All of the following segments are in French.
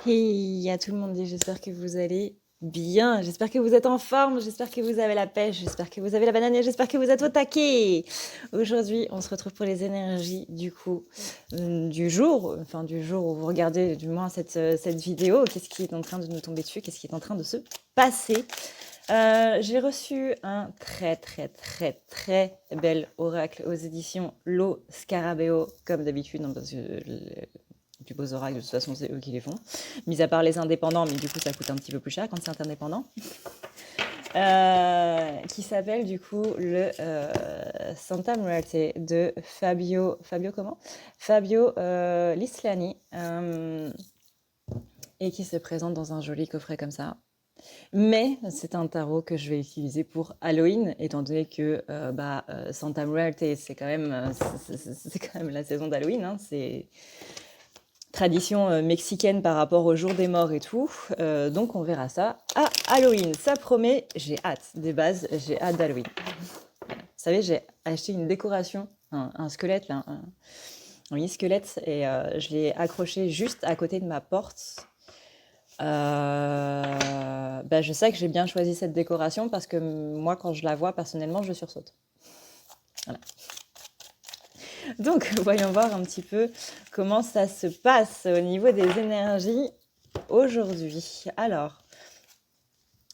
Hey à tout le monde, j'espère que vous allez bien, j'espère que vous êtes en forme, j'espère que vous avez la pêche, j'espère que vous avez la banane et j'espère que vous êtes au taquet. Aujourd'hui, on se retrouve pour les énergies du coup du jour, du jour où vous regardez du moins cette vidéo. Qu'est-ce qui est en train de nous tomber dessus? Qu'est-ce qui est en train de se passer? J'ai reçu un très bel oracle aux éditions Lo Scarabeo, comme d'habitude, hein, parce que les plus beaux oracles, de toute façon, c'est eux qui les font. Mis à part les indépendants, mais du coup, ça coûte un petit peu plus cher quand c'est indépendant. Qui s'appelle du coup le Santa Muerte de Fabio comment? Fabio Lislani, et qui se présente dans un joli coffret comme ça. Mais c'est un tarot que je vais utiliser pour Halloween, étant donné que Santa Muerte, c'est quand même, c'est quand même la saison d'Halloween. Hein, c'est tradition mexicaine par rapport au jour des morts et tout. Donc on verra ça à Halloween. Ça promet, j'ai hâte. Des bases, j'ai hâte d'Halloween. Vous savez, j'ai acheté une décoration, un squelette, là, un mini-squelette, et je l'ai accroché juste à côté de ma porte. Je sais que j'ai bien choisi cette décoration parce que moi, quand je la vois, personnellement, je sursaute. Voilà. Donc, voyons voir un petit peu comment ça se passe au niveau des énergies aujourd'hui. Alors,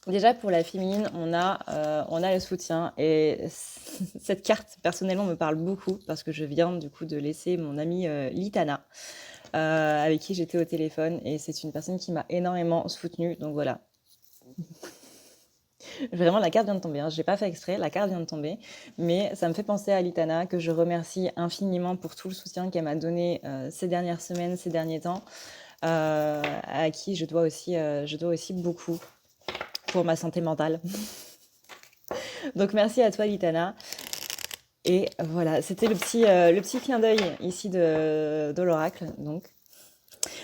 déjà pour la féminine, on a le soutien et cette carte, personnellement, me parle beaucoup parce que je viens du coup de laisser mon amie Litana, avec qui j'étais au téléphone et c'est une personne qui m'a énormément soutenue. Donc voilà. Vraiment, la carte vient de tomber. Hein. Je n'ai pas fait exprès, la carte vient de tomber. Mais ça me fait penser à Litana, que je remercie infiniment pour tout le soutien qu'elle m'a donné ces dernières semaines, ces derniers temps, à qui je dois aussi beaucoup pour ma santé mentale. Donc merci à toi, Litana. Et voilà, c'était le petit clin d'œil ici de l'oracle.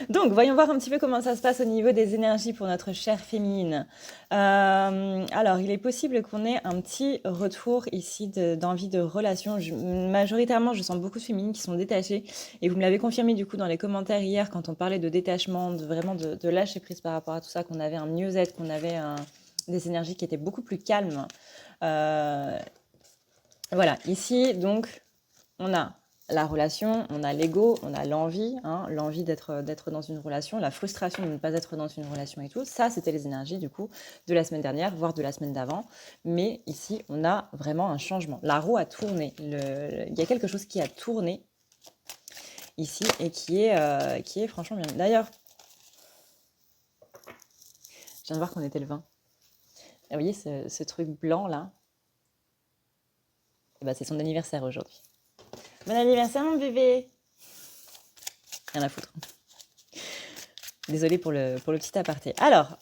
Donc, voyons voir un petit peu comment ça se passe au niveau des énergies pour notre chère féminine. Alors, il est possible qu'on ait un petit retour ici d'envie de relation. Majoritairement, je sens beaucoup de féminines qui sont détachées. Et vous me l'avez confirmé du coup dans les commentaires hier quand on parlait de détachement, de lâcher prise par rapport à tout ça, qu'on avait un mieux-être, qu'on avait des énergies qui étaient beaucoup plus calmes. Voilà, ici, donc, on a la relation, on a l'ego, on a l'envie, hein, l'envie d'être dans une relation, la frustration de ne pas être dans une relation et tout. Ça, c'était les énergies, du coup, de la semaine dernière, voire de la semaine d'avant. Mais ici, on a vraiment un changement. La roue a tourné. Il y a quelque chose qui a tourné ici et qui est franchement bien. D'ailleurs, je viens de voir qu'on était le 20. Et vous voyez ce truc blanc là, et ben, c'est son anniversaire aujourd'hui. Bon anniversaire mon bébé. Rien à foutre. Désolée pour le petit aparté. Alors,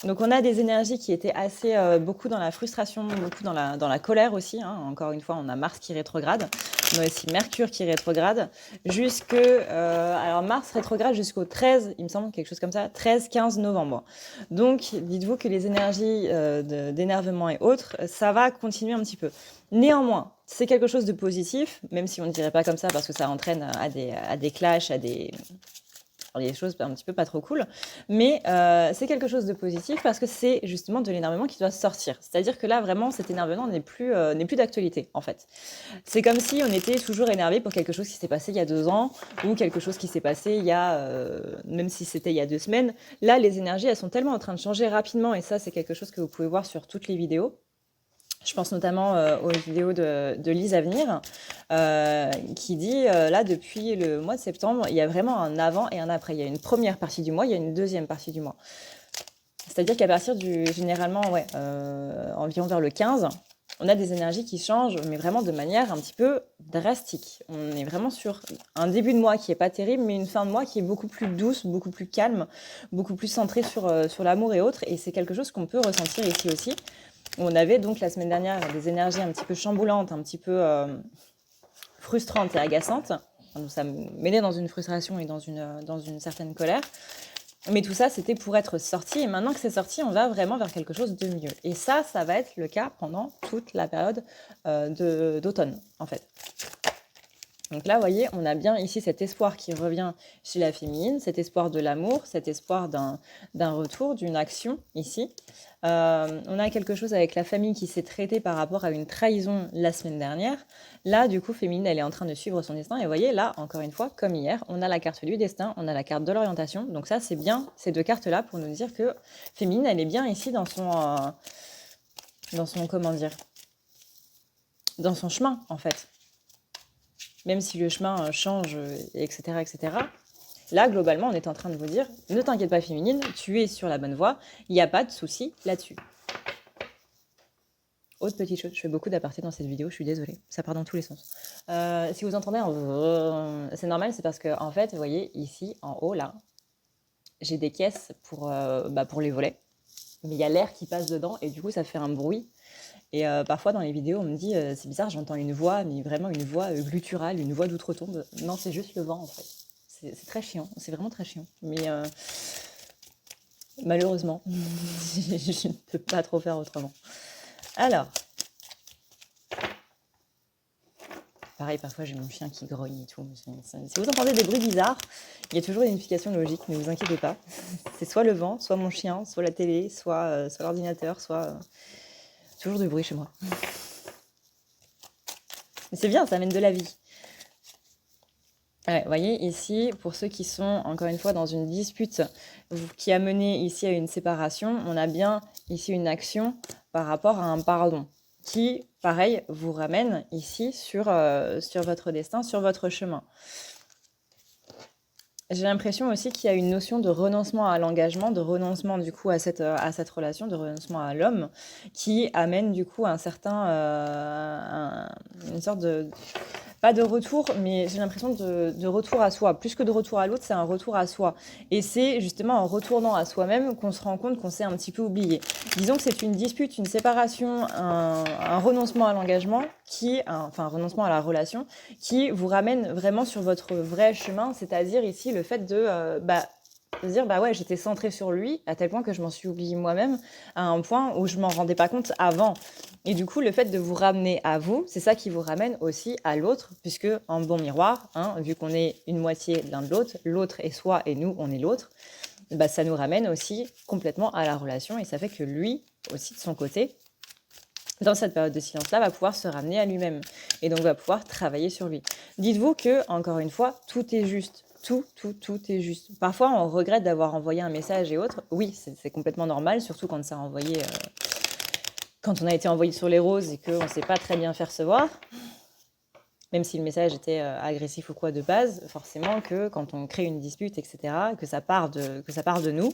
donc on a des énergies qui étaient assez beaucoup dans la frustration, beaucoup dans la colère aussi. Hein. Encore une fois, on a Mars qui rétrograde. On a aussi Mercure qui rétrograde. Alors Mars rétrograde jusqu'au 13, il me semble, quelque chose comme ça, 13-15 novembre. Donc dites-vous que les énergies d'énervement et autres, ça va continuer un petit peu. Néanmoins, c'est quelque chose de positif, même si on ne dirait pas comme ça parce que ça entraîne à des clashs, à des choses un petit peu pas trop cool, mais c'est quelque chose de positif parce que c'est justement de l'énervement qui doit sortir. C'est-à-dire que là, vraiment, cet énervement n'est plus d'actualité, en fait. C'est comme si on était toujours énervé pour quelque chose qui s'est passé il y a 2 ans ou quelque chose qui s'est passé il y a, même si c'était il y a 2 semaines. Là, les énergies, elles sont tellement en train de changer rapidement et ça, c'est quelque chose que vous pouvez voir sur toutes les vidéos. Je pense notamment aux vidéos de Lise Avenir, qui dit, là, depuis le mois de septembre, il y a vraiment un avant et un après. Il y a une première partie du mois, il y a une deuxième partie du mois. C'est-à-dire qu'à partir généralement, environ vers le 15, on a des énergies qui changent, mais vraiment de manière un petit peu drastique. On est vraiment sur un début de mois qui est pas terrible, mais une fin de mois qui est beaucoup plus douce, beaucoup plus calme, beaucoup plus centrée sur l'amour et autres. Et c'est quelque chose qu'on peut ressentir ici aussi. On avait donc la semaine dernière des énergies un petit peu chamboulantes, un petit peu frustrantes et agaçantes. Donc ça me mettait dans une frustration et dans une certaine colère. Mais tout ça, c'était pour être sorti. Et maintenant que c'est sorti, on va vraiment vers quelque chose de mieux. Et ça va être le cas pendant toute la période d'automne, en fait. Donc là, vous voyez, on a bien ici cet espoir qui revient chez la féminine, cet espoir de l'amour, cet espoir d'un retour, d'une action ici. On a quelque chose avec la famille qui s'est traitée par rapport à une trahison la semaine dernière. Là, du coup, féminine, elle est en train de suivre son destin. Et vous voyez, là, encore une fois, comme hier, on a la carte du destin, on a la carte de l'orientation. Donc ça, c'est bien ces deux cartes-là pour nous dire que féminine, elle est bien ici dans son comment dire, dans son chemin, en fait. Même si le chemin change, etc., etc. Là, globalement, on est en train de vous dire, ne t'inquiète pas féminine, tu es sur la bonne voie, il n'y a pas de souci là-dessus. Autre petite chose, je fais beaucoup d'apartés dans cette vidéo, je suis désolée, ça part dans tous les sens. Si vous entendez c'est normal, c'est parce que, en fait, vous voyez, ici, en haut, là, j'ai des caisses pour les volets, mais il y a l'air qui passe dedans, et du coup, ça fait un bruit. Et parfois, dans les vidéos, on me dit, c'est bizarre, j'entends une voix, mais vraiment une voix gutturale, une voix d'outre-tombe. Non, c'est juste le vent, en fait. C'est très chiant, c'est vraiment très chiant. Mais malheureusement, je ne peux pas trop faire autrement. Alors, pareil, parfois j'ai mon chien qui grogne et tout. Si vous entendez des bruits bizarres, il y a toujours une explication logique, ne vous inquiétez pas. C'est soit le vent, soit mon chien, soit la télé, soit l'ordinateur, soit... toujours du bruit chez moi. Mais c'est bien, ça amène de la vie. Ouais, vous voyez, ici, pour ceux qui sont, encore une fois, dans une dispute qui a mené ici à une séparation, on a bien ici une action par rapport à un pardon qui, pareil, vous ramène ici sur votre destin, sur votre chemin. J'ai l'impression aussi qu'il y a une notion de renoncement à l'engagement, de renoncement du coup à cette relation, de renoncement à l'homme, qui amène du coup un certain, une sorte de... Pas de retour, mais j'ai l'impression de retour à soi. Plus que de retour à l'autre, c'est un retour à soi. Et c'est justement en retournant à soi-même qu'on se rend compte qu'on s'est un petit peu oublié. Disons que c'est une dispute, une séparation, un renoncement à l'engagement, un renoncement à la relation, qui vous ramène vraiment sur votre vrai chemin, c'est-à-dire ici le fait de se dire bah ouais, j'étais centrée sur lui à tel point que je m'en suis oubliée moi-même à un point où je m'en rendais pas compte avant. Et du coup, le fait de vous ramener à vous, c'est ça qui vous ramène aussi à l'autre, puisque en bon miroir, hein, vu qu'on est une moitié l'un de l'autre, l'autre est soi et nous, on est l'autre, bah, ça nous ramène aussi complètement à la relation et ça fait que lui, aussi de son côté, dans cette période de silence-là, va pouvoir se ramener à lui-même et donc va pouvoir travailler sur lui. Dites-vous que, encore une fois, tout est juste. Tout est juste. Parfois, on regrette d'avoir envoyé un message et autres. Oui, c'est complètement normal, surtout quand ça a envoyé... quand on a été envoyé sur les roses et qu'on ne sait pas très bien faire se voir, même si le message était agressif ou quoi de base, forcément que quand on crée une dispute, etc., que ça part de nous,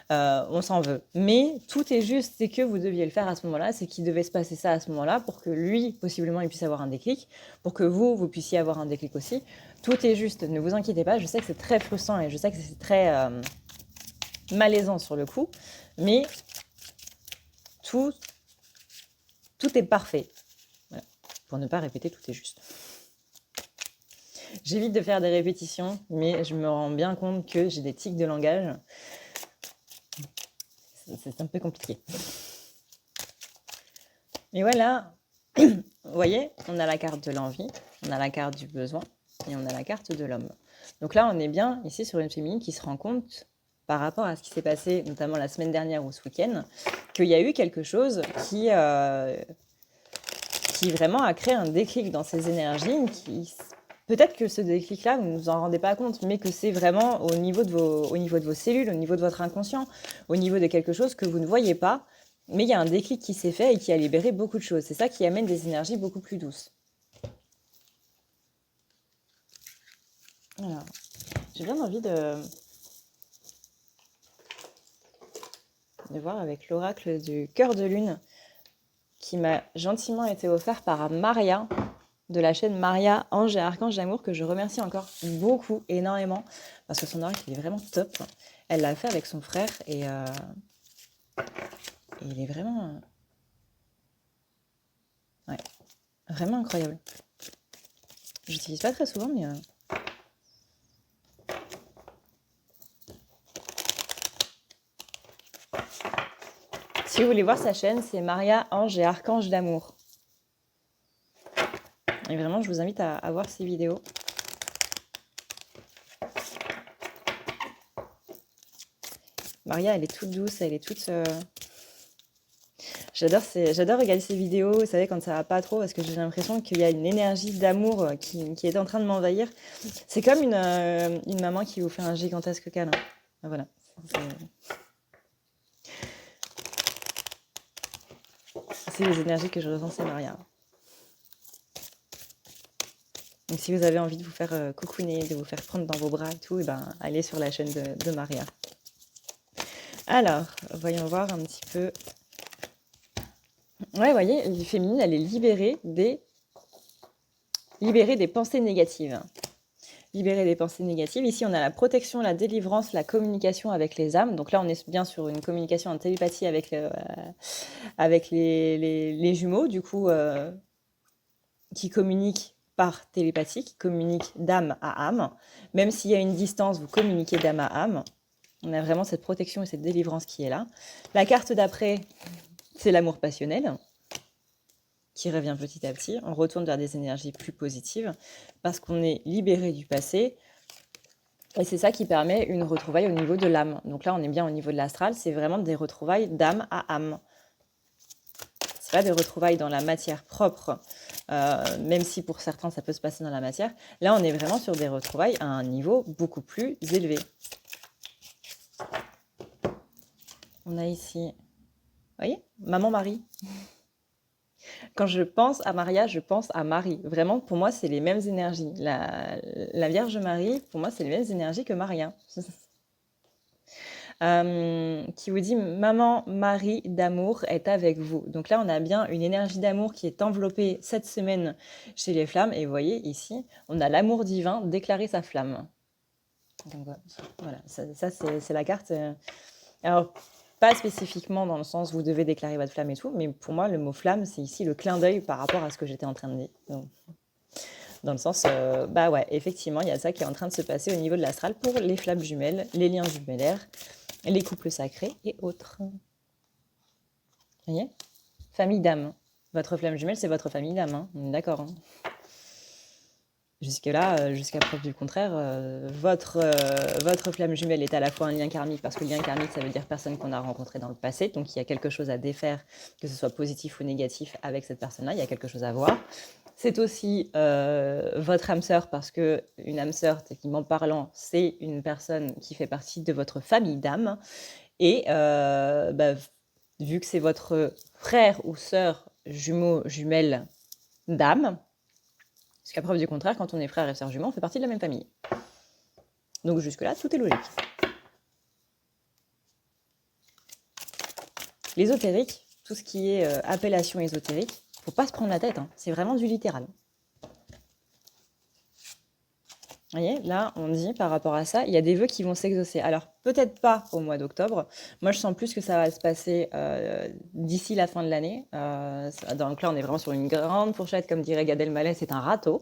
on s'en veut. Mais tout est juste, c'est que vous deviez le faire à ce moment-là, c'est qu'il devait se passer ça à ce moment-là pour que lui, possiblement, il puisse avoir un déclic, pour que vous puissiez avoir un déclic aussi. Tout est juste, ne vous inquiétez pas, je sais que c'est très frustrant et je sais que c'est très malaisant sur le coup, mais tout est parfait. Voilà. Pour ne pas répéter, tout est juste. J'évite de faire des répétitions, mais je me rends bien compte que j'ai des tics de langage. C'est un peu compliqué. Et voilà, vous voyez, on a la carte de l'envie, on a la carte du besoin et on a la carte de l'homme. Donc là, on est bien ici sur une féminine qui se rend compte, par rapport à ce qui s'est passé, notamment la semaine dernière ou ce week-end, qu'il y a eu quelque chose qui vraiment a créé un déclic dans ses énergies. Peut-être que ce déclic-là, vous ne vous en rendez pas compte, mais que c'est vraiment au niveau de vos cellules, au niveau de votre inconscient, au niveau de quelque chose que vous ne voyez pas, mais il y a un déclic qui s'est fait et qui a libéré beaucoup de choses. C'est ça qui amène des énergies beaucoup plus douces. Alors, j'ai bien envie de voir avec l'oracle du cœur de lune qui m'a gentiment été offert par Maria, de la chaîne Maria, Ange et Archange d'amour, que je remercie encore beaucoup, énormément, parce que son oracle, il est vraiment top. Elle l'a fait avec son frère, et il est vraiment... ouais, vraiment incroyable. Je l'utilise pas très souvent, mais... si vous voulez voir sa chaîne, c'est Maria, Ange et Archange d'amour. Et vraiment, je vous invite à voir ses vidéos. Maria, elle est toute douce, elle est toute... J'adore regarder ces vidéos, vous savez, quand ça va pas trop, parce que j'ai l'impression qu'il y a une énergie d'amour qui est en train de m'envahir. C'est comme une maman qui vous fait un gigantesque câlin. Voilà. C'est les énergies que je ressens, c'est Maria. Donc si vous avez envie de vous faire cocooner, de vous faire prendre dans vos bras et tout, et ben, allez sur la chaîne de Maria. Alors, voyons voir un petit peu. Ouais, vous voyez, la féminine, elle est libérée des pensées négatives. Libérer des pensées négatives. Ici, on a la protection, la délivrance, la communication avec les âmes. Donc là, on est bien sur une communication en télépathie avec les jumeaux, du coup, qui communiquent par télépathie, qui communiquent d'âme à âme. Même s'il y a une distance, vous communiquez d'âme à âme. On a vraiment cette protection et cette délivrance qui est là. La carte d'après, c'est l'amour passionnel, qui revient petit à petit. On retourne vers des énergies plus positives parce qu'on est libéré du passé. Et c'est ça qui permet une retrouvaille au niveau de l'âme. Donc là, on est bien au niveau de l'astral. C'est vraiment des retrouvailles d'âme à âme. C'est pas des retrouvailles dans la matière propre, même si pour certains, ça peut se passer dans la matière. Là, on est vraiment sur des retrouvailles à un niveau beaucoup plus élevé. On a ici, vous voyez, maman-Marie. Quand je pense à Maria, je pense à Marie. Vraiment, pour moi, c'est les mêmes énergies. La Vierge Marie, pour moi, c'est les mêmes énergies que Maria. Qui vous dit « Maman Marie d'amour est avec vous ». Donc là, on a bien une énergie d'amour qui est enveloppée cette semaine chez les flammes. Et vous voyez, ici, on a l'amour divin déclarer sa flamme. Donc voilà, ça c'est la carte. Alors, pas spécifiquement dans le sens vous devez déclarer votre flamme et tout, mais pour moi, le mot flamme, c'est ici le clin d'œil par rapport à ce que j'étais en train de dire. Donc, dans le sens, bah ouais, effectivement, il y a ça qui est en train de se passer au niveau de l'astral pour les flammes jumelles, les liens jumellaires, les couples sacrés et autres. Vous voyez ? Famille d'âme. Votre flamme jumelle, c'est votre famille d'âme, hein. D'accord, hein. Jusque-là, jusqu'à preuve du contraire, votre flamme jumelle est à la fois un lien karmique, parce que le lien karmique, ça veut dire personne qu'on a rencontré dans le passé, donc il y a quelque chose à défaire, que ce soit positif ou négatif avec cette personne-là, il y a quelque chose à voir. C'est aussi votre âme sœur, parce qu'une âme sœur, techniquement parlant, c'est une personne qui fait partie de votre famille d'âme, et vu que c'est votre frère ou sœur, jumeau, jumelle d'âme, jusqu'à preuve du contraire, quand on est frère et sœur jumeaux, on fait partie de la même famille. Donc jusque-là, tout est logique. L'ésotérique, tout ce qui est appellation ésotérique, faut pas se prendre la tête, hein. C'est vraiment du littéral. Vous voyez, là, on dit par rapport à ça, il y a des vœux qui vont s'exaucer. Alors, peut-être pas au mois d'octobre. Moi, je sens plus que ça va se passer d'ici la fin de l'année. Donc là, on est vraiment sur une grande fourchette, comme dirait Gad Elmaleh, c'est un râteau.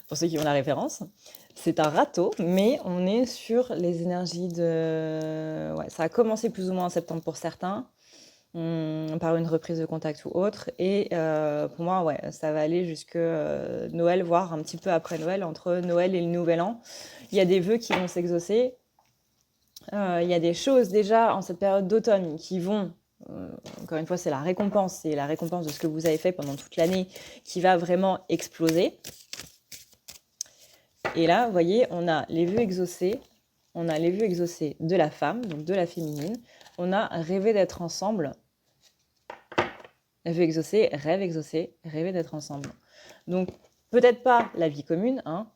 Pour ceux qui ont la référence. C'est un râteau, mais on est sur les énergies de... Ouais, ça a commencé plus ou moins en septembre pour certains, par une reprise de contact ou autre. Et pour moi, ouais, ça va aller jusque Noël, voire un petit peu après Noël, entre Noël et le Nouvel An. Il y a des vœux qui vont s'exaucer. Il y a des choses déjà en cette période d'automne qui vont... encore une fois, c'est la récompense de ce que vous avez fait pendant toute l'année qui va vraiment exploser. Et là, vous voyez, on a les vœux exaucés, on a les vœux exaucés de la femme, donc de la féminine. On a rêvé d'être ensemble. Vœux exaucés, rêver d'être ensemble. Donc, peut-être pas la vie commune, hein,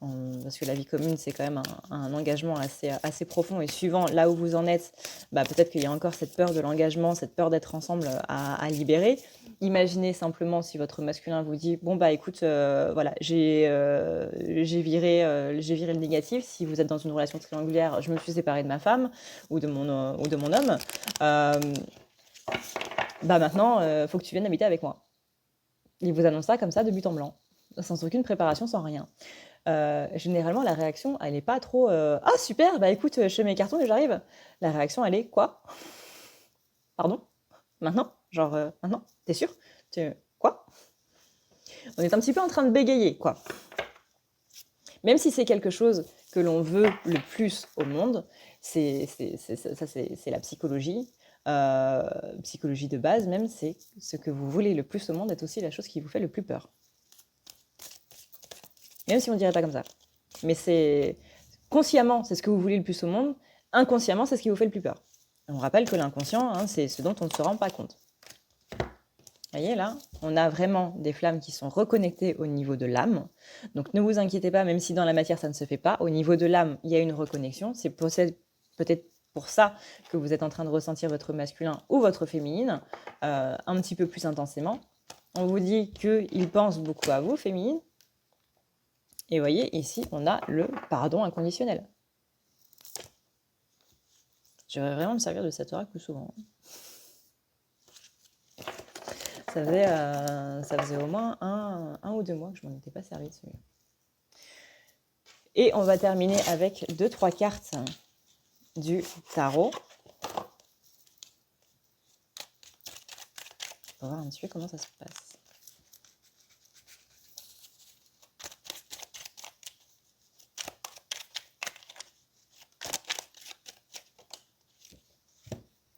parce que la vie commune, c'est quand même un engagement assez profond. Et suivant là où vous en êtes, bah, peut-être qu'il y a encore cette peur de l'engagement, cette peur d'être ensemble à libérer. Imaginez simplement si votre masculin vous dit « Bon, bah écoute, voilà, j'ai viré le négatif. Si vous êtes dans une relation triangulaire, je me suis séparée de ma femme ou de mon homme. Bah maintenant, faut que tu viennes habiter avec moi. » Il vous annonce ça comme ça de but en blanc, sans aucune préparation, sans rien. Généralement, la réaction, elle n'est pas trop ah super, bah écoute, je fais mes cartons et j'arrive. La réaction, elle est quoi? Pardon? Maintenant? Genre maintenant? T'es sûr? Quoi? On est un petit peu en train de bégayer, quoi. Même si c'est quelque chose que l'on veut le plus au monde, C'est la psychologie. Psychologie de base même, c'est ce que vous voulez le plus au monde est aussi la chose qui vous fait le plus peur. Même si on ne dirait pas comme ça. Mais c'est consciemment, c'est ce que vous voulez le plus au monde. Inconsciemment, c'est ce qui vous fait le plus peur. On rappelle que l'inconscient, hein, c'est ce dont on ne se rend pas compte. Vous voyez là, on a vraiment des flammes qui sont reconnectées au niveau de l'âme. Donc ne vous inquiétez pas, même si dans la matière ça ne se fait pas, au niveau de l'âme, il y a une reconnexion. C'est peut-être pour ça que vous êtes en train de ressentir votre masculin ou votre féminine un petit peu plus intensément. On vous dit qu'il pense beaucoup à vous, féminine. Et vous voyez, ici, on a le pardon inconditionnel. Je vais vraiment me servir de cet oracle plus souvent. Ça faisait au moins un ou 2 mois que je m'en étais pas servi de celui-là. Et on va terminer avec 2-3 cartes du tarot. On va voir un petit peu comment ça se passe.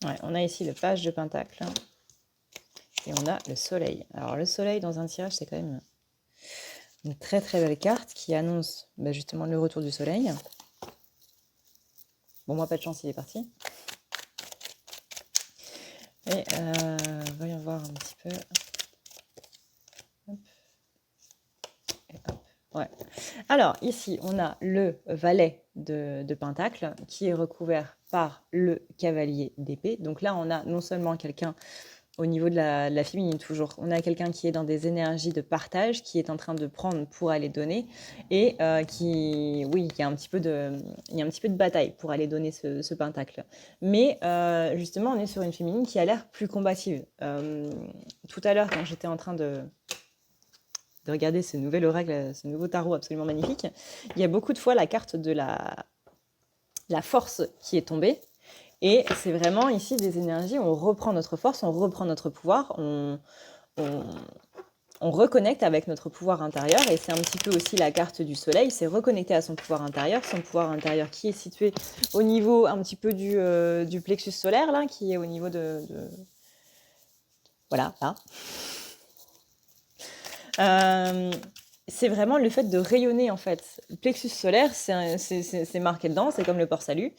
Ouais, on a ici le page de pentacle. Et on a le soleil. Alors le soleil dans un tirage, c'est quand même une très très belle carte qui annonce justement le retour du soleil. Bon, moi pas de chance, il est parti. Et voyons voir un petit peu. Hop. Et hop. Ouais. Alors ici, on a le valet de pentacle qui est recouvert par le cavalier d'épée. Donc là, on a non seulement quelqu'un au niveau de la féminine toujours, on a quelqu'un qui est dans des énergies de partage, qui est en train de prendre pour aller donner, et il y a un petit peu de bataille pour aller donner ce pentacle. Mais justement, on est sur une féminine qui a l'air plus combative. Tout à l'heure, quand j'étais en train de regarder ce nouvel oracle, ce nouveau tarot absolument magnifique, il y a beaucoup de fois la carte de la force qui est tombée. Et c'est vraiment ici des énergies où on reprend notre force, on reprend notre pouvoir, on reconnecte avec notre pouvoir intérieur. Et c'est un petit peu aussi la carte du soleil, c'est reconnecter à son pouvoir intérieur qui est situé au niveau un petit peu du plexus solaire, là, qui est au niveau voilà, là. C'est vraiment le fait de rayonner, en fait. Le plexus solaire, c'est marqué dedans, c'est comme le port-salut.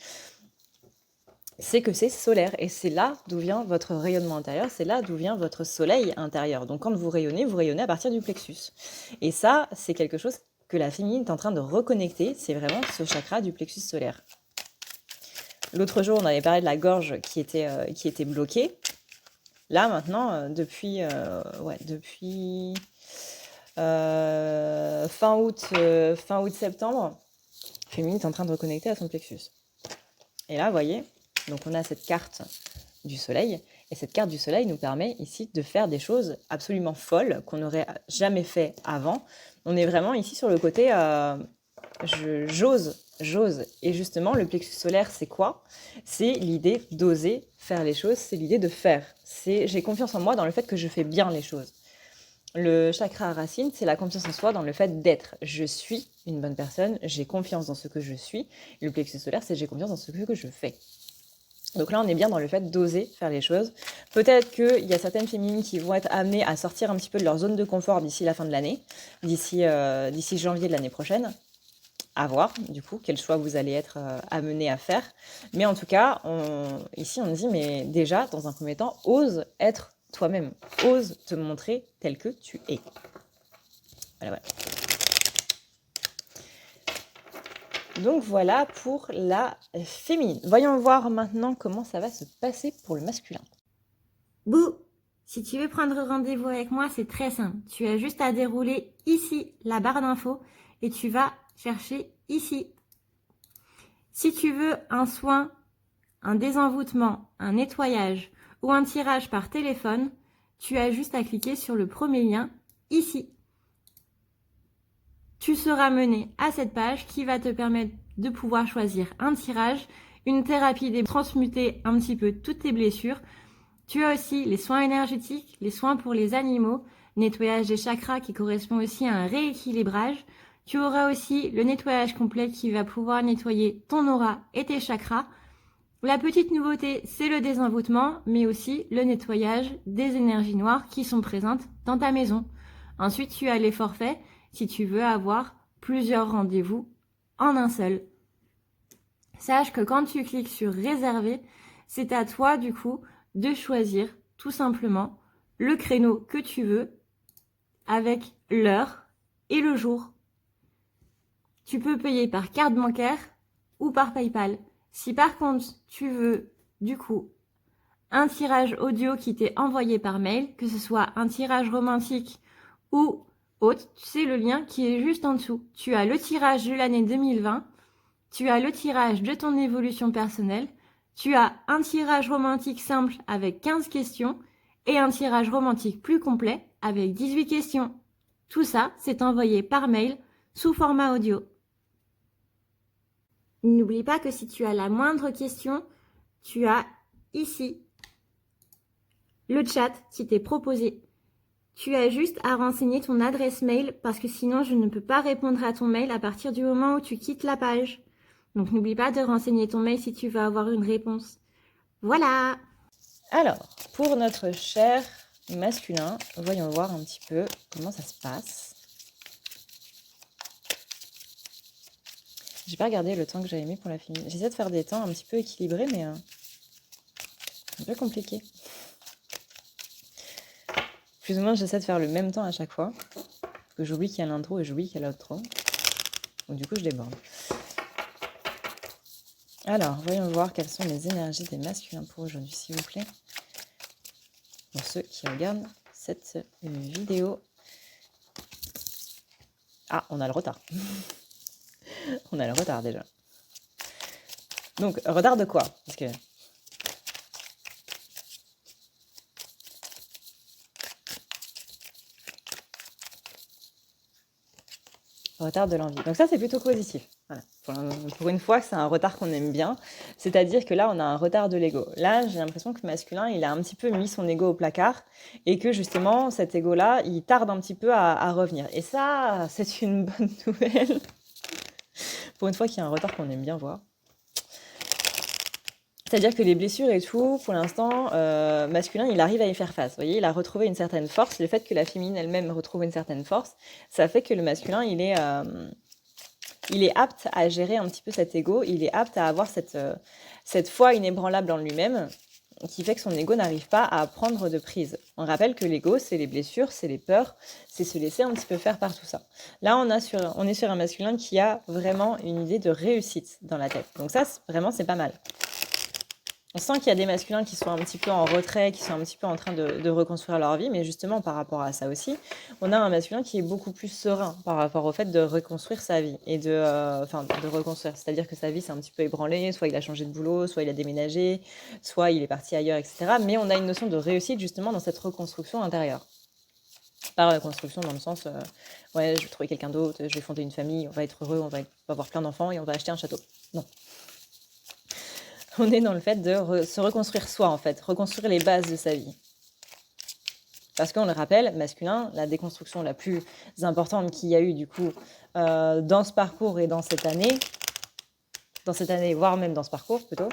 C'est que c'est solaire et c'est là d'où vient votre rayonnement intérieur, c'est là d'où vient votre soleil intérieur. Donc quand vous rayonnez à partir du plexus. Et ça, c'est quelque chose que la féminine est en train de reconnecter, c'est vraiment ce chakra du plexus solaire. L'autre jour, on avait parlé de la gorge qui était bloquée. Là, maintenant, depuis fin août-septembre, la féminine est en train de reconnecter à son plexus. Et là, vous voyez, donc on a cette carte du soleil, et cette carte du soleil nous permet ici de faire des choses absolument folles qu'on n'aurait jamais fait avant. On est vraiment ici sur le côté j'ose. Et justement, le plexus solaire, c'est quoi? C'est l'idée d'oser faire les choses, c'est l'idée de faire. J'ai confiance en moi dans le fait que je fais bien les choses. Le chakra racine, c'est la confiance en soi dans le fait d'être. Je suis une bonne personne, j'ai confiance dans ce que je suis. Et le plexus solaire, c'est j'ai confiance dans ce que je fais. Donc là, on est bien dans le fait d'oser faire les choses. Peut-être qu'il y a certaines féminines qui vont être amenées à sortir un petit peu de leur zone de confort d'ici la fin de l'année, d'ici janvier de l'année prochaine. À voir, du coup, quel choix vous allez être amenés à faire. Mais en tout cas, ici, on dit, mais déjà, dans un premier temps, ose être toi-même. Ose te montrer tel que tu es. Voilà. Donc voilà pour la féminine. Voyons voir maintenant comment ça va se passer pour le masculin. Bouh! Si tu veux prendre rendez-vous avec moi, c'est très simple. Tu as juste à dérouler ici la barre d'infos et tu vas chercher ici. Si tu veux un soin, un désenvoûtement, un nettoyage ou un tirage par téléphone, tu as juste à cliquer sur le premier lien ici. Tu seras mené à cette page qui va te permettre de pouvoir choisir un tirage, une thérapie transmuter un petit peu toutes tes blessures. Tu as aussi les soins énergétiques, les soins pour les animaux, nettoyage des chakras qui correspond aussi à un rééquilibrage. Tu auras aussi le nettoyage complet qui va pouvoir nettoyer ton aura et tes chakras. La petite nouveauté, c'est le désenvoûtement, mais aussi le nettoyage des énergies noires qui sont présentes dans ta maison. Ensuite, tu as les forfaits si tu veux avoir plusieurs rendez-vous en un seul. Sache que quand tu cliques sur réserver, c'est à toi du coup de choisir tout simplement le créneau que tu veux avec l'heure et le jour. Tu peux payer par carte bancaire ou par PayPal. Si par contre tu veux du coup un tirage audio qui t'est envoyé par mail, que ce soit un tirage romantique ou autre, tu sais le lien qui est juste en dessous. Tu as le tirage de l'année 2020, tu as le tirage de ton évolution personnelle, tu as un tirage romantique simple avec 15 questions et un tirage romantique plus complet avec 18 questions. Tout ça, c'est envoyé par mail sous format audio. N'oublie pas que si tu as la moindre question, tu as ici le chat qui t'est proposé. Tu as juste à renseigner ton adresse mail parce que sinon je ne peux pas répondre à ton mail à partir du moment où tu quittes la page. Donc n'oublie pas de renseigner ton mail si tu veux avoir une réponse. Voilà. Alors, pour notre cher masculin, voyons voir un petit peu comment ça se passe. J'ai pas regardé le temps que j'avais mis pour la féminine. J'essaie de faire des temps un petit peu équilibrés, mais un peu compliqué. Plus ou moins, j'essaie de faire le même temps à chaque fois. Parce que j'oublie qu'il y a l'intro et j'oublie qu'il y a l'outro. Donc du coup, je déborde. Alors, voyons voir quelles sont les énergies des masculins pour aujourd'hui, s'il vous plaît. Pour ceux qui regardent cette vidéo. Ah, on a le retard. On a le retard déjà. Donc, retard de quoi? Parce que... retard de l'envie. Donc ça, c'est plutôt positif. Voilà. Pour une fois, c'est un retard qu'on aime bien. C'est-à-dire que là, on a un retard de l'ego. Là, j'ai l'impression que le masculin, il a un petit peu mis son ego au placard et que justement, cet ego-là, il tarde un petit peu à revenir. Et ça, c'est une bonne nouvelle. Pour une fois qu'il y a un retard qu'on aime bien voir. C'est-à-dire que les blessures et tout, pour l'instant, masculin, il arrive à y faire face. Vous voyez, il a retrouvé une certaine force. Le fait que la féminine elle-même retrouve une certaine force, ça fait que le masculin, il est apte à gérer un petit peu cet ego. Il est apte à avoir cette foi inébranlable en lui-même, qui fait que son ego n'arrive pas à prendre de prise. On rappelle que l'ego, c'est les blessures, c'est les peurs, c'est se laisser un petit peu faire par tout ça. Là, on est sur un masculin qui a vraiment une idée de réussite dans la tête. Donc ça, vraiment, c'est pas mal. On sent qu'il y a des masculins qui sont un petit peu en retrait, qui sont un petit peu en train de reconstruire leur vie, mais justement par rapport à ça aussi, on a un masculin qui est beaucoup plus serein par rapport au fait de reconstruire sa vie et de reconstruire. C'est-à-dire que sa vie s'est un petit peu ébranlée, soit il a changé de boulot, soit il a déménagé, soit il est parti ailleurs, etc. Mais on a une notion de réussite justement dans cette reconstruction intérieure. Pas reconstruction dans le sens, ouais, je vais trouver quelqu'un d'autre, je vais fonder une famille, on va être heureux, on va avoir plein d'enfants et on va acheter un château. Non. On est dans le fait de se reconstruire soi, en fait, reconstruire les bases de sa vie. Parce qu'on le rappelle, masculin, la déconstruction la plus importante qu'il y a eu, du coup, dans ce parcours et dans cette année, voire même dans ce parcours, plutôt,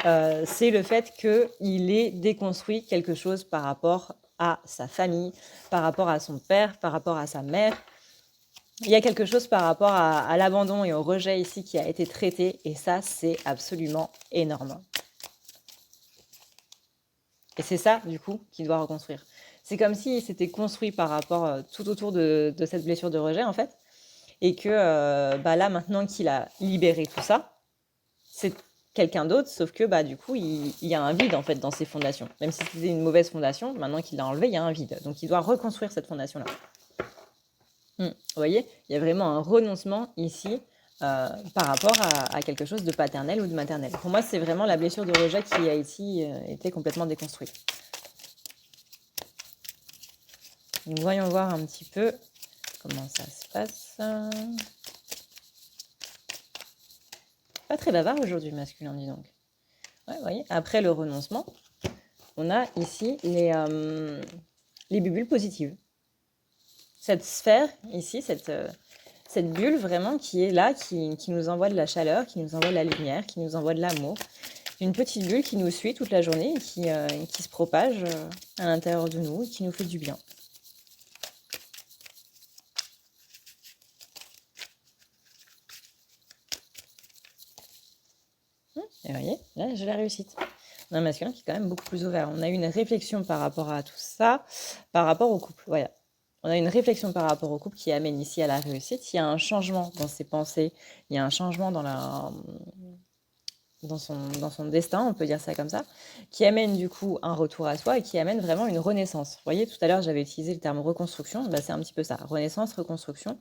c'est le fait qu'il ait déconstruit quelque chose par rapport à sa famille, par rapport à son père, par rapport à sa mère. Il y a quelque chose par rapport à l'abandon et au rejet ici qui a été traité, et ça, c'est absolument énorme. Et c'est ça, du coup, qu'il doit reconstruire. C'est comme s'il s'était construit par rapport tout autour de cette blessure de rejet, en fait, et que là, maintenant qu'il a libéré tout ça, c'est quelqu'un d'autre, sauf que du coup, il y a un vide, en fait, dans ses fondations. Même si c'était une mauvaise fondation, maintenant qu'il l'a enlevé, il y a un vide. Donc, il doit reconstruire cette fondation-là. Vous voyez, il y a vraiment un renoncement ici par rapport à quelque chose de paternel ou de maternel. Pour moi, c'est vraiment la blessure de rejet qui a ici été complètement déconstruite. Donc, voyons voir un petit peu comment ça se passe. Pas très bavard aujourd'hui, le masculin, dis donc. Ouais, vous voyez, après le renoncement, on a ici les bulles positives. Cette sphère, ici, cette cette bulle vraiment qui est là, qui nous envoie de la chaleur, qui nous envoie de la lumière, qui nous envoie de l'amour. Une petite bulle qui nous suit toute la journée et qui se propage à l'intérieur de nous et qui nous fait du bien. Et vous voyez, là, j'ai la réussite. On a un masculin qui est quand même beaucoup plus ouvert. On a eu une réflexion par rapport à tout ça, par rapport au couple. Voilà. On a une réflexion par rapport au couple qui amène ici à la réussite. Il y a un changement dans ses pensées, il y a un changement dans son destin, on peut dire ça comme ça, qui amène du coup un retour à soi et qui amène vraiment une renaissance. Vous voyez, tout à l'heure, j'avais utilisé le terme reconstruction. Bah, c'est un petit peu ça, renaissance, reconstruction.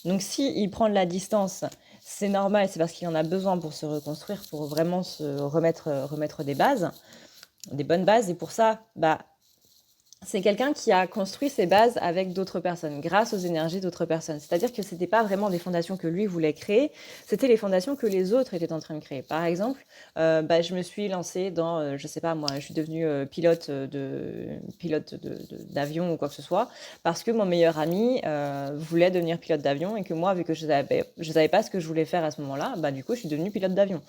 Donc, s'il prend de la distance, c'est normal, c'est parce qu'il en a besoin pour se reconstruire, pour vraiment se remettre des bases, des bonnes bases. Et pour ça, bah, c'est quelqu'un qui a construit ses bases avec d'autres personnes, grâce aux énergies d'autres personnes. C'est-à-dire que ce n'était pas vraiment des fondations que lui voulait créer, c'était les fondations que les autres étaient en train de créer. Par exemple, je me suis lancée dans, je sais pas moi, je suis devenue pilote d'avion ou quoi que ce soit, parce que mon meilleur ami voulait devenir pilote d'avion et que moi, vu que je savais pas ce que je voulais faire à ce moment-là, bah, du coup, je suis devenue pilote d'avion.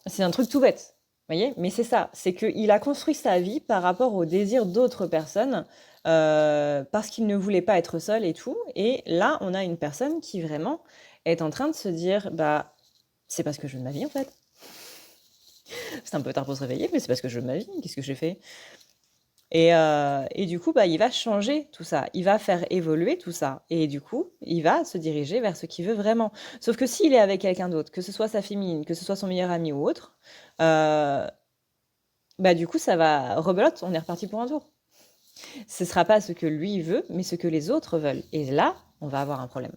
C'est un truc tout bête. Voyez, mais c'est ça, c'est qu'il a construit sa vie par rapport aux désirs d'autres personnes, parce qu'il ne voulait pas être seul et tout. Et là, on a une personne qui vraiment est en train de se dire, bah, c'est parce que je veux de ma vie en fait. C'est un peu tard pour se réveiller, mais c'est parce que je veux de ma vie. Qu'est-ce que j'ai fait? Et du coup, bah, il va changer tout ça, il va faire évoluer tout ça. Et du coup, il va se diriger vers ce qu'il veut vraiment. Sauf que s'il est avec quelqu'un d'autre, que ce soit sa féminine, que ce soit son meilleur ami ou autre, bah du coup, ça va rebelote, on est reparti pour un tour. Ce sera pas ce que lui veut, mais ce que les autres veulent. Et là, on va avoir un problème.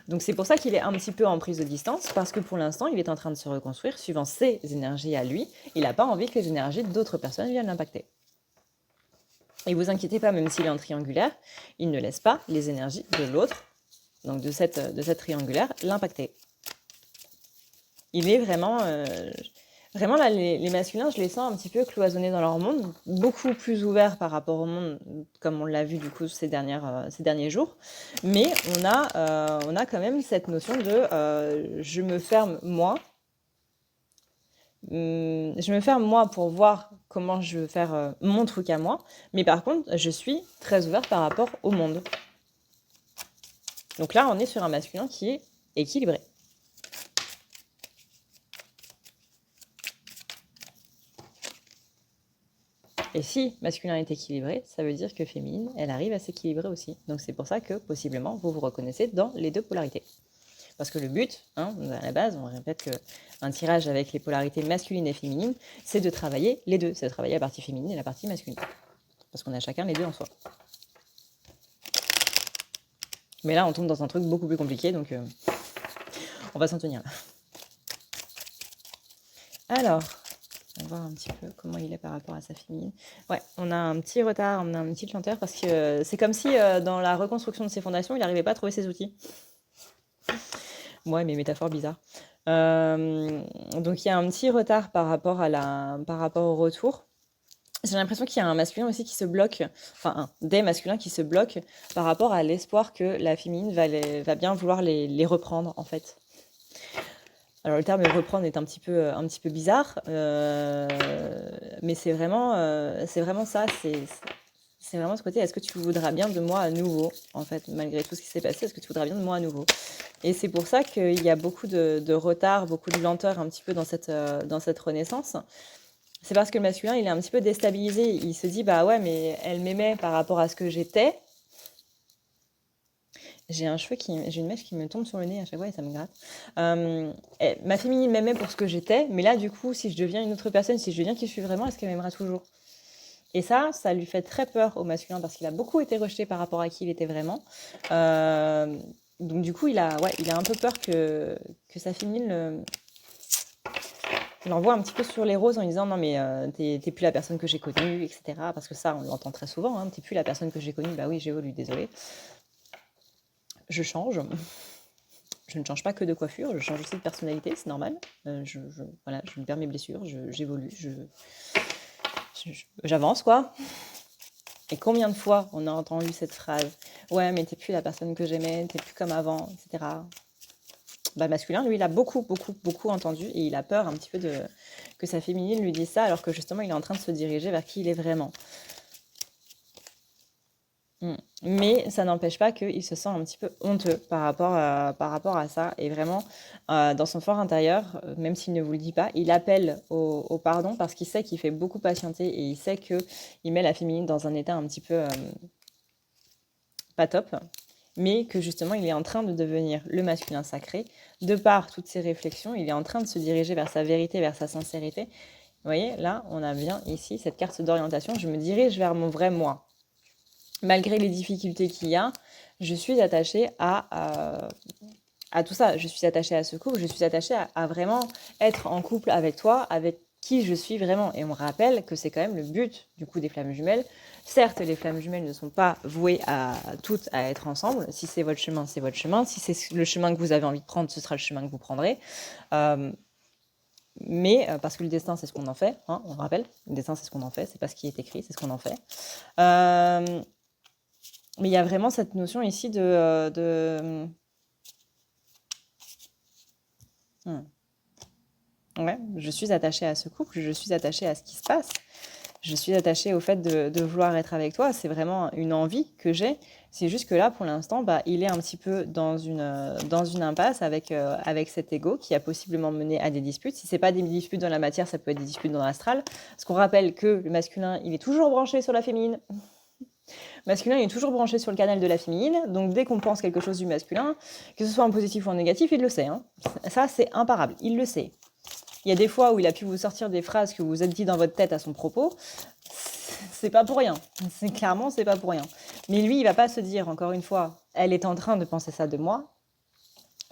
Donc c'est pour ça qu'il est un petit peu en prise de distance, parce que pour l'instant, il est en train de se reconstruire suivant ses énergies à lui. Il n'a pas envie que les énergies d'autres personnes viennent l'impacter. Et vous inquiétez pas, même s'il est en triangulaire, il ne laisse pas les énergies de l'autre, donc de cette triangulaire, l'impacter. Il est vraiment... Vraiment, là, les masculins, je les sens un petit peu cloisonnés dans leur monde, beaucoup plus ouverts par rapport au monde, comme on l'a vu du coup ces derniers jours. Mais on a quand même cette notion de je me ferme moi. Je me ferme moi pour voir comment je veux faire mon truc à moi. Mais par contre, je suis très ouverte par rapport au monde. Donc là, on est sur un masculin qui est équilibré. Et si masculin est équilibré, ça veut dire que féminine, elle arrive à s'équilibrer aussi. Donc c'est pour ça que possiblement vous vous reconnaissez dans les deux polarités. Parce que le but, à la base, on répète qu'un tirage avec les polarités masculines et féminines, c'est de travailler les deux. C'est de travailler la partie féminine et la partie masculine. Parce qu'on a chacun les deux en soi. Mais là, on tombe dans un truc beaucoup plus compliqué, donc on va s'en tenir là. Alors, on va voir un petit peu comment il est par rapport à sa féminine. Ouais, on a un petit retard, on a une petite lenteur, parce que c'est comme si dans la reconstruction de ses fondations, il n'arrivait pas à trouver ses outils. Ouais, mes métaphores bizarres. Donc il y a un petit retard par rapport au retour. J'ai l'impression qu'il y a un masculin aussi qui se bloque, enfin des masculins qui se bloquent par rapport à l'espoir que la féminine va bien vouloir les reprendre en fait. Alors le terme reprendre est un petit peu bizarre, mais c'est vraiment ça, c'est vraiment ce côté, est-ce que tu voudras bien de moi à nouveau, en fait, malgré tout ce qui s'est passé, est-ce que tu voudras bien de moi à nouveau? Et c'est pour ça qu'il y a beaucoup de retard, beaucoup de lenteur un petit peu dans cette renaissance. C'est parce que le masculin, il est un petit peu déstabilisé. Il se dit, bah ouais, mais elle m'aimait par rapport à ce que j'étais. J'ai une mèche qui me tombe sur le nez à chaque fois et ça me gratte. Ma féminine m'aimait pour ce que j'étais, mais là, du coup, si je deviens une autre personne, si je deviens qui je suis vraiment, est-ce qu'elle m'aimera toujours? Et ça lui fait très peur au masculin parce qu'il a beaucoup été rejeté par rapport à qui il était vraiment. Donc du coup, il a un peu peur que sa féminine l'envoie un petit peu sur les roses en lui disant non mais t'es plus la personne que j'ai connue, etc. Parce que ça, on l'entend très souvent, hein, t'es plus la personne que j'ai connue, bah oui, j'évolue, désolée. Je change. Je ne change pas que de coiffure, je change aussi de personnalité, c'est normal. Je libère mes blessures, j'évolue, j'avance quoi. Et combien de fois on a entendu cette phrase? Ouais, mais t'es plus la personne que j'aimais, t'es plus comme avant, etc. Bah, masculin, lui, il a beaucoup, beaucoup, beaucoup entendu et il a peur un petit peu que sa féminine lui dise ça, alors que justement, il est en train de se diriger vers qui il est vraiment. Mais ça n'empêche pas qu'il se sent un petit peu honteux par rapport à ça. Et vraiment, dans son fort intérieur, même s'il ne vous le dit pas, il appelle au pardon parce qu'il sait qu'il fait beaucoup patienter et il sait qu'il met la féminine dans un état un petit peu pas top, mais que justement, il est en train de devenir le masculin sacré. De par toutes ces réflexions, il est en train de se diriger vers sa vérité, vers sa sincérité. Vous voyez, là, on a bien ici cette carte d'orientation. Je me dirige vers mon vrai moi. Malgré les difficultés qu'il y a, je suis attachée à tout ça. Je suis attachée à ce couple, je suis attachée à vraiment être en couple avec toi, avec qui je suis vraiment. Et on rappelle que c'est quand même le but du coup des flammes jumelles. Certes, les flammes jumelles ne sont pas vouées à toutes à être ensemble. Si c'est votre chemin, c'est votre chemin. Si c'est le chemin que vous avez envie de prendre, ce sera le chemin que vous prendrez. Mais parce que le destin, c'est ce qu'on en fait, hein, on rappelle. Le destin, c'est ce qu'on en fait. C'est pas ce qui est écrit, c'est ce qu'on en fait. Mais il y a vraiment cette notion ici Ouais, je suis attachée à ce couple, je suis attachée à ce qui se passe, je suis attachée au fait de vouloir être avec toi, c'est vraiment une envie que j'ai. C'est juste que là, pour l'instant, bah, il est un petit peu dans une impasse avec cet ego qui a possiblement mené à des disputes. Si c'est pas des disputes dans la matière, ça peut être des disputes dans l'astral. Parce qu'on rappelle que le masculin, il est toujours branché sur la féminine. Masculin, il est toujours branché sur le canal de la féminine, donc dès qu'on pense quelque chose du masculin, que ce soit en positif ou en négatif, il le sait. Hein. Ça, c'est imparable, il le sait. Il y a des fois où il a pu vous sortir des phrases que vous vous êtes dit dans votre tête à son propos, c'est pas pour rien. Clairement, c'est pas pour rien. Mais lui, il va pas se dire, encore une fois, elle est en train de penser ça de moi.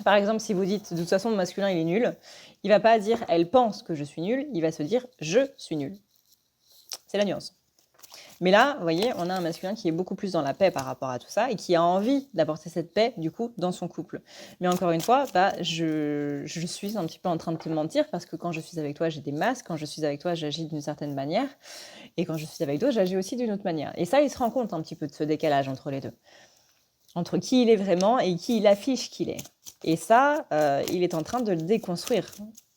Par exemple, si vous dites, de toute façon, le masculin, il est nul, il va pas dire, elle pense que je suis nul, il va se dire, je suis nul. C'est la nuance. Mais là, vous voyez, on a un masculin qui est beaucoup plus dans la paix par rapport à tout ça et qui a envie d'apporter cette paix, du coup, dans son couple. Mais encore une fois, bah, je suis un petit peu en train de te mentir parce que quand je suis avec toi, j'ai des masques. Quand je suis avec toi, j'agis d'une certaine manière. Et quand je suis avec toi, j'agis aussi d'une autre manière. Et ça, il se rend compte un petit peu de ce décalage entre les deux. Entre qui il est vraiment et qui il affiche qu'il est. Et ça, il est en train de le déconstruire.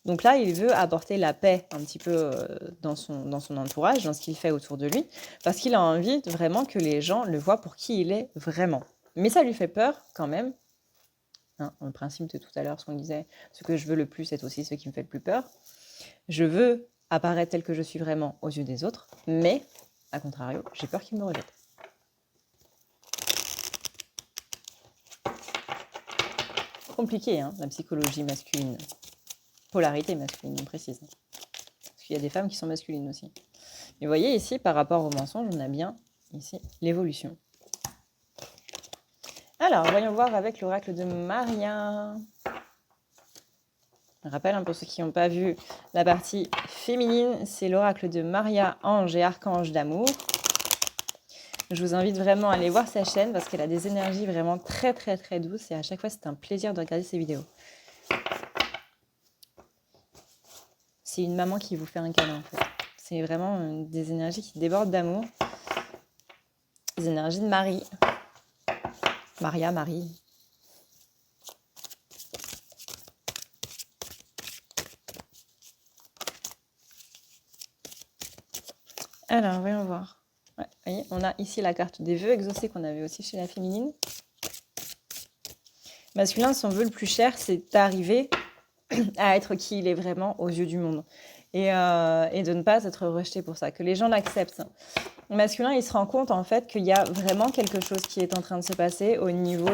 Donc là, il veut apporter la paix un petit peu dans son entourage, dans ce qu'il fait autour de lui, parce qu'il a envie vraiment que les gens le voient pour qui il est vraiment. Mais ça lui fait peur quand même. Hein, le principe de tout à l'heure, ce qu'on disait, ce que je veux le plus est aussi ce qui me fait le plus peur. Je veux apparaître tel que je suis vraiment aux yeux des autres, mais, à contrario, j'ai peur qu'ils me rejettent. Compliqué, hein, la psychologie masculine. Polarité masculine, on précise. Parce qu'il y a des femmes qui sont masculines aussi. Mais vous voyez ici, par rapport au mensonge, on a bien ici l'évolution. Alors, voyons voir avec l'oracle de Maria. Je rappelle, pour ceux qui n'ont pas vu la partie féminine, c'est l'oracle de Maria, ange et archange d'amour. Je vous invite vraiment à aller voir sa chaîne parce qu'elle a des énergies vraiment très très très douces et à chaque fois c'est un plaisir de regarder ses vidéos. C'est une maman qui vous fait un câlin en fait. C'est vraiment des énergies qui débordent d'amour. Des énergies de Marie. Marie. Alors, voyons voir. Ouais, vous voyez, on a ici la carte des vœux exaucés qu'on avait aussi chez la féminine. Masculin, son vœu le plus cher, c'est d'arriver à être qui il est vraiment aux yeux du monde. Et de ne pas être rejeté pour ça, que les gens l'acceptent. Masculin, il se rend compte en fait qu'il y a vraiment quelque chose qui est en train de se passer au niveau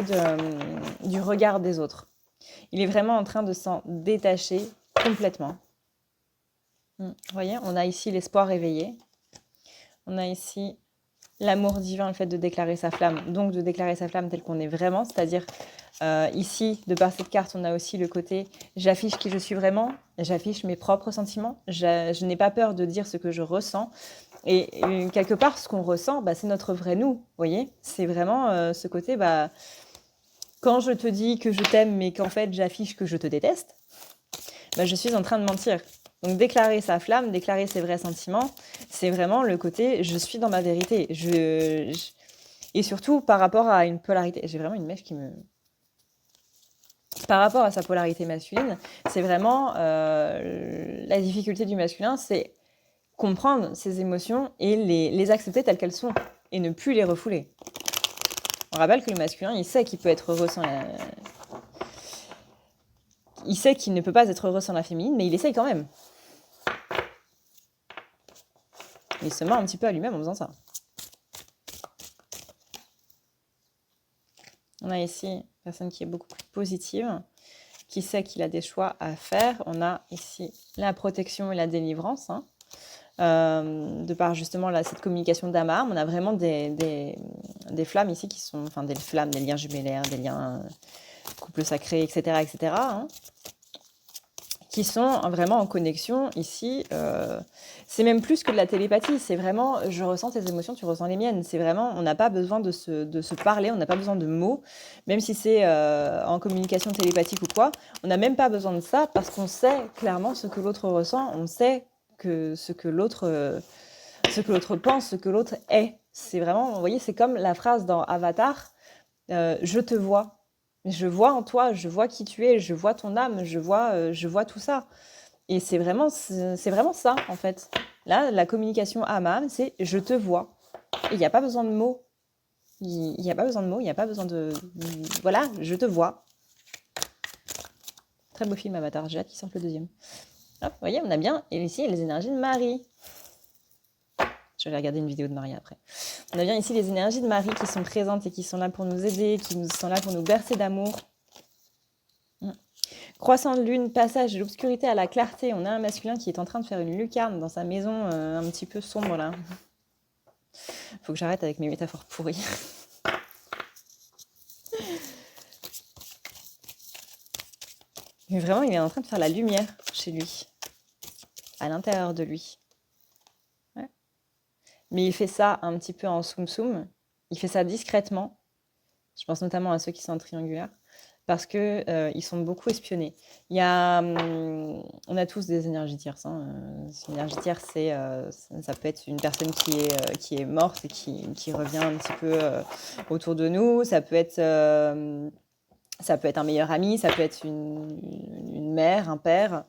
du regard des autres. Il est vraiment en train de s'en détacher complètement. Vous voyez, on a ici l'espoir éveillé. On a ici l'amour divin, le fait de déclarer sa flamme. Donc de déclarer sa flamme telle qu'on est vraiment, c'est-à-dire ici, de par cette carte, on a aussi le côté j'affiche qui je suis vraiment, j'affiche mes propres sentiments, je n'ai pas peur de dire ce que je ressens. Et quelque part, ce qu'on ressent, bah, c'est notre vrai nous, vous voyez. C'est vraiment ce côté, bah, quand je te dis que je t'aime, mais qu'en fait, j'affiche que je te déteste, bah, je suis en train de mentir. Donc déclarer sa flamme, déclarer ses vrais sentiments, c'est vraiment le côté je suis dans ma vérité. Et surtout par rapport à une polarité. J'ai vraiment une mèche qui me... Par rapport à sa polarité masculine, c'est vraiment la difficulté du masculin, c'est comprendre ses émotions et les accepter telles qu'elles sont et ne plus les refouler. On rappelle que le masculin, il sait qu'il peut être heureux sans la... Il sait qu'il ne peut pas être heureux sans la féminine, mais il essaye quand même. Il se ment un petit peu à lui-même en faisant ça. On a ici une personne qui est beaucoup plus positive, qui sait qu'il a des choix à faire. On a ici la protection et la délivrance. De par justement cette communication d'Amar, on a vraiment des flammes ici qui sont, enfin des flammes, des liens jumellaires, des liens couple sacré, etc., etc., qui sont vraiment en connexion ici. C'est même plus que de la télépathie, c'est vraiment je ressens tes émotions, tu ressens les miennes. C'est vraiment, on n'a pas besoin de se parler, on n'a pas besoin de mots, même si c'est en communication télépathique ou quoi, on n'a même pas besoin de ça parce qu'on sait clairement ce que l'autre ressent, on sait ce que l'autre pense, ce que l'autre est. C'est vraiment, vous voyez, c'est comme la phrase dans Avatar, je te vois. Je vois en toi, je vois qui tu es, je vois ton âme, je vois tout ça. Et c'est vraiment ça, en fait. Là, la communication âme à âme, c'est je te vois. Et il n'y a pas besoin de mots. Il n'y a pas besoin de mots, il n'y a pas besoin de... Voilà, je te vois. Très beau film, Avatar. J'ai hâte qu'il sorte le deuxième. Hop, vous voyez, on a bien ici les énergies de Marie. Je vais regarder une vidéo de Marie après. On a bien ici les énergies de Marie qui sont présentes et qui sont là pour nous aider, qui sont là pour nous bercer d'amour. Croissant de lune, passage de l'obscurité à la clarté. On a un masculin qui est en train de faire une lucarne dans sa maison un petit peu sombre là. Faut que j'arrête avec mes métaphores pourries. Mais vraiment, il est en train de faire la lumière chez lui, à l'intérieur de lui. Ouais. Mais il fait ça un petit peu en soum-soum. Il fait ça discrètement. Je pense notamment à ceux qui sont en triangulaire. Parce que ils sont beaucoup espionnés. Il y a, on a tous des énergies tierces. Une énergie tierce, ça peut être une personne qui est morte et qui revient un petit peu autour de nous. Ça peut être un meilleur ami, ça peut être une mère, un père.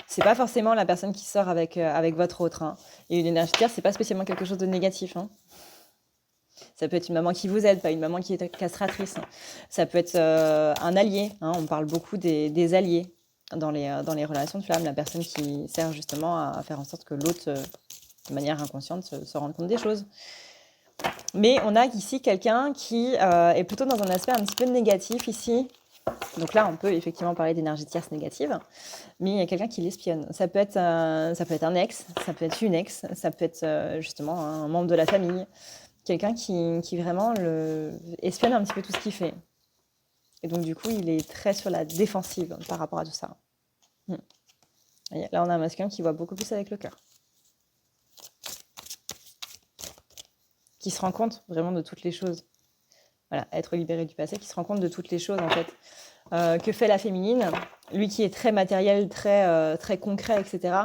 C'est pas forcément la personne qui sort avec votre autre. Et une énergie tierce, c'est pas spécialement quelque chose de négatif. Ça peut être une maman qui vous aide, pas une maman qui est castratrice. Ça peut être un allié. On parle beaucoup des alliés dans les relations de flammes. La personne qui sert justement à faire en sorte que l'autre, de manière inconsciente, se rende compte des choses. Mais on a ici quelqu'un qui est plutôt dans un aspect un petit peu négatif ici. Donc là, on peut effectivement parler d'énergie tierce négative, mais il y a quelqu'un qui l'espionne. Ça peut être un ex, ça peut être une ex, ça peut être justement un membre de la famille. Quelqu'un qui vraiment espionne un petit peu tout ce qu'il fait. Et donc, du coup, il est très sur la défensive par rapport à tout ça. Là, on a un masculin qui voit beaucoup plus avec le cœur. Qui se rend compte vraiment de toutes les choses. Voilà, être libéré du passé, qui se rend compte de toutes les choses, en fait. Que fait la féminine, lui qui est très matériel, très concret, etc.,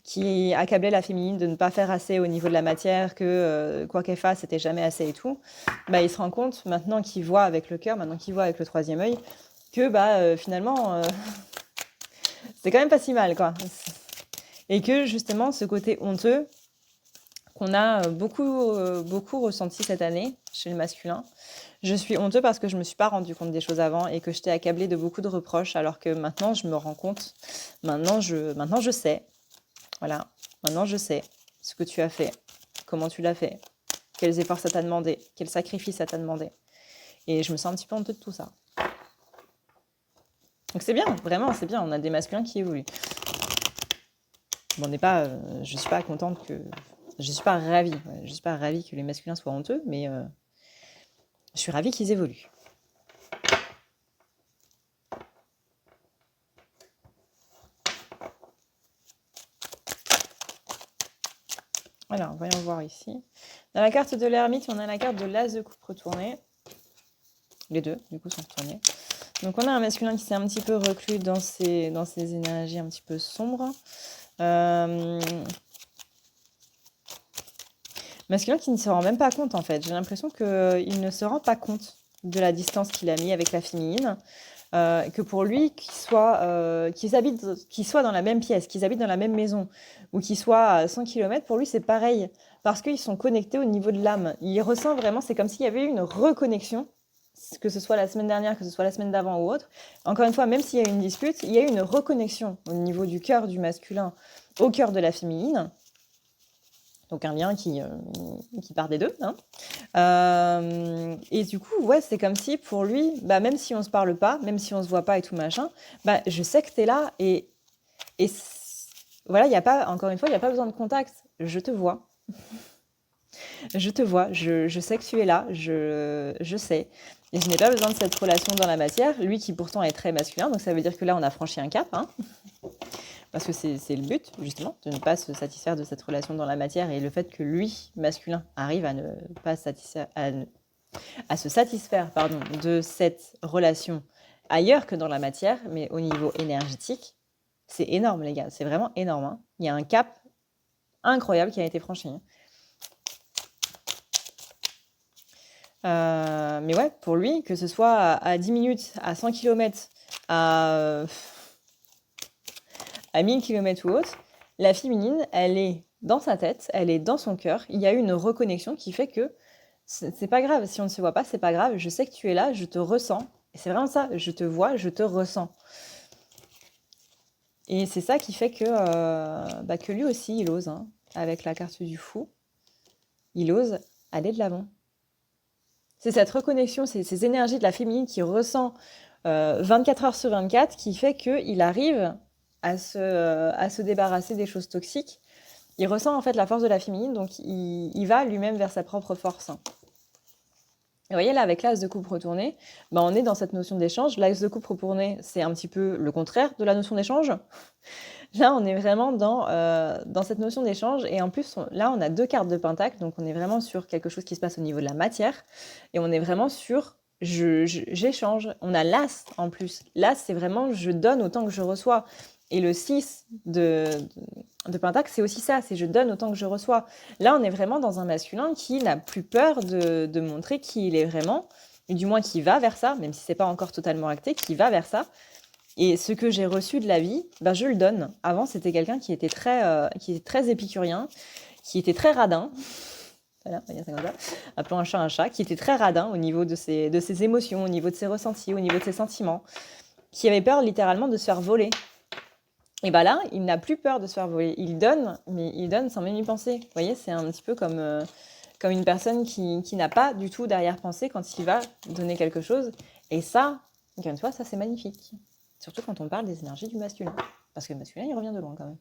qui accablait la féminine de ne pas faire assez au niveau de la matière, que quoi qu'elle fasse, c'était jamais assez et tout, bah, il se rend compte, maintenant qu'il voit avec le cœur, maintenant qu'il voit avec le troisième œil, que finalement, c'est quand même pas si mal, quoi. Et que justement, ce côté honteux, qu'on a beaucoup ressenti cette année chez le masculin, je suis honteux parce que je ne me suis pas rendu compte des choses avant et que je t'ai accablé de beaucoup de reproches alors que maintenant je me rends compte, maintenant je sais, voilà, maintenant je sais ce que tu as fait, comment tu l'as fait, quels efforts ça t'a demandé, quels sacrifices ça t'a demandé. Et je me sens un petit peu honteux de tout ça. Donc c'est bien, vraiment c'est bien, on a des masculins qui évoluent. Bon, je ne suis pas contente que... Je ne suis pas ravie, je ne suis pas ravie que les masculins soient honteux, mais... je suis ravie qu'ils évoluent. Alors, voyons voir ici. Dans la carte de l'ermite, on a la carte de l'as de coupe retournée. Les deux, du coup, sont retournés. Donc, on a un masculin qui s'est un petit peu reclus dans ses énergies un petit peu sombres. Masculin qui ne se rend même pas compte, en fait. J'ai l'impression qu'il ne se rend pas compte de la distance qu'il a mis avec la féminine. Que pour lui, qu'ils soient dans la même pièce, qu'ils habitent dans la même maison, ou qu'ils soient à 100 km, pour lui, c'est pareil. Parce qu'ils sont connectés au niveau de l'âme. Il ressent vraiment, c'est comme s'il y avait eu une reconnexion, que ce soit la semaine dernière, que ce soit la semaine d'avant ou autre. Encore une fois, même s'il y a eu une dispute, il y a eu une reconnexion au niveau du cœur du masculin au cœur de la féminine. Donc un lien qui part des deux. Hein. Et du coup, ouais, c'est comme si pour lui, bah, même si on se parle pas, même si on se voit pas et tout machin, bah, je sais que tu es là et voilà, y a pas, encore une fois, il n'y a pas besoin de contact. Je te vois. Je te vois, je sais que tu es là, je sais. Et je n'ai pas besoin de cette relation dans la matière. Lui qui pourtant est très masculin, donc ça veut dire que là on a franchi un cap. Hein. Parce que c'est le but, justement, de ne pas se satisfaire de cette relation dans la matière et le fait que lui, masculin, arrive à ne pas à se satisfaire de cette relation ailleurs que dans la matière, mais au niveau énergétique, c'est énorme, les gars. C'est vraiment énorme. Hein. Il y a un cap incroyable qui a été franchi. Mais ouais, pour lui, que ce soit à 10 minutes, à 100 km, à 1000 km ou autre, la féminine, elle est dans sa tête, elle est dans son cœur. Il y a eu une reconnexion qui fait que c'est pas grave. Si on ne se voit pas, c'est pas grave. Je sais que tu es là, je te ressens. Et c'est vraiment ça, je te vois, je te ressens. Et c'est ça qui fait que lui aussi, il ose, hein, avec la carte du fou. Il ose aller de l'avant. C'est cette reconnexion, c'est ces énergies de la féminine qui ressent 24 heures sur 24 qui fait qu'il arrive à se débarrasser des choses toxiques. Il ressent en fait la force de la féminine, donc il va lui-même vers sa propre force. Et vous voyez là, avec l'as de coupe retourné, bah, on est dans cette notion d'échange. L'as de coupe retourné, c'est un petit peu le contraire de la notion d'échange. Là, on est vraiment dans cette notion d'échange. Et en plus, là, on a 2 cartes de pentacle. Donc, on est vraiment sur quelque chose qui se passe au niveau de la matière. Et on est vraiment sur j'échange. On a l'as en plus. L'as, c'est vraiment je donne autant que je reçois. Et le 6 de pentacle, c'est aussi ça. C'est je donne autant que je reçois. Là, on est vraiment dans un masculin qui n'a plus peur de montrer qui il est vraiment. Du moins, qui va vers ça, même si c'est pas encore totalement acté, qui va vers ça. Et ce que j'ai reçu de la vie, ben je le donne. Avant, c'était quelqu'un qui était très épicurien, qui était très radin. Voilà, on va dire ça comme ça. Appelons un chat, qui était très radin au niveau de ses émotions, au niveau de ses ressentis, au niveau de ses sentiments, qui avait peur littéralement de se faire voler. Et ben là, il n'a plus peur de se faire voler. Il donne, mais il donne sans même y penser. Vous voyez, c'est un petit peu comme une personne qui n'a pas du tout d'arrière-pensée quand il va donner quelque chose. Et ça, encore une fois, ça c'est magnifique. Surtout quand on parle des énergies du masculin. Parce que le masculin, il revient de loin quand même.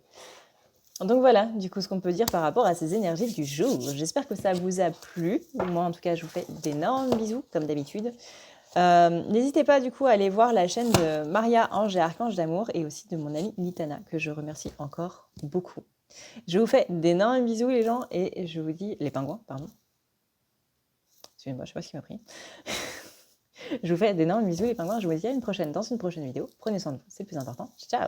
Donc voilà, du coup, ce qu'on peut dire par rapport à ces énergies du jour. J'espère que ça vous a plu. Moi, en tout cas, je vous fais d'énormes bisous, comme d'habitude. N'hésitez pas, du coup, à aller voir la chaîne de Maria, Ange et Archange d'amour et aussi de mon amie Litana, que je remercie encore beaucoup. Je vous fais d'énormes bisous, les gens, et je vous dis... Les pingouins, pardon. Excusez-moi, je sais pas ce qui m'a pris. Je vous fais d'énormes bisous les pingouins, je vous dis à une prochaine dans une prochaine vidéo. Prenez soin de vous, c'est le plus important. Ciao!